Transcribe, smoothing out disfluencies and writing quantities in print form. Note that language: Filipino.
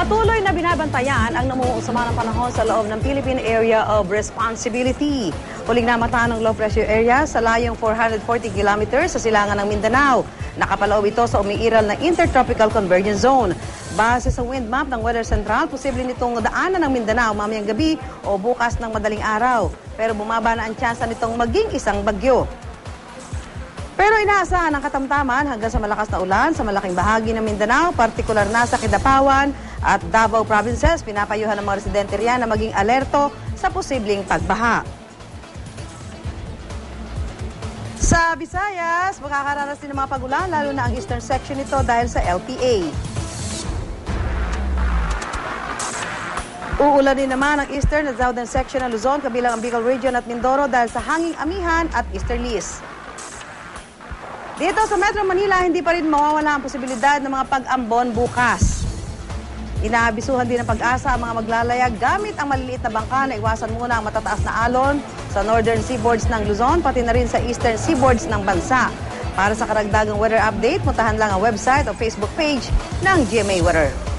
Patuloy na binabantayan ang namumuong sama ng panahon sa loob ng Philippine Area of Responsibility. Huling namata ng low pressure area sa layong 440 kilometers sa silangan ng Mindanao. Nakapaloob ito sa umiiral na Intertropical Convergence Zone. Base sa wind map ng Weather Central, posible nitong daanan ng Mindanao mamayang gabi o bukas ng madaling araw. Pero bumaba na ang tsansa nitong maging isang bagyo. Pero inaasahan ang katamtaman hanggang sa malakas na ulan sa malaking bahagi ng Mindanao, partikular na sa Kidapawan at Davao provinces. Pinapayuhan ng mga residente riyan na maging alerto sa posibleng pagbaha. Sa Visayas, makakaranas din ng mga pagulan, lalo na ang eastern section nito dahil sa LPA. Uulan din naman ang eastern at southern section ng Luzon, kabilang ang Bicol Region at Mindoro dahil sa hanging amihan at easterlies. Dito sa Metro Manila, hindi pa rin mawawala ang posibilidad ng mga pag-ambon bukas. Inaabisuhan din ng Pag-asa ang mga maglalayag gamit ang maliliit na bangka na iwasan muna ang matataas na alon sa northern seaboards ng Luzon, pati na rin sa eastern seaboards ng bansa. Para sa karagdagang weather update, puntahan lang ang website o Facebook page ng GMA Weather.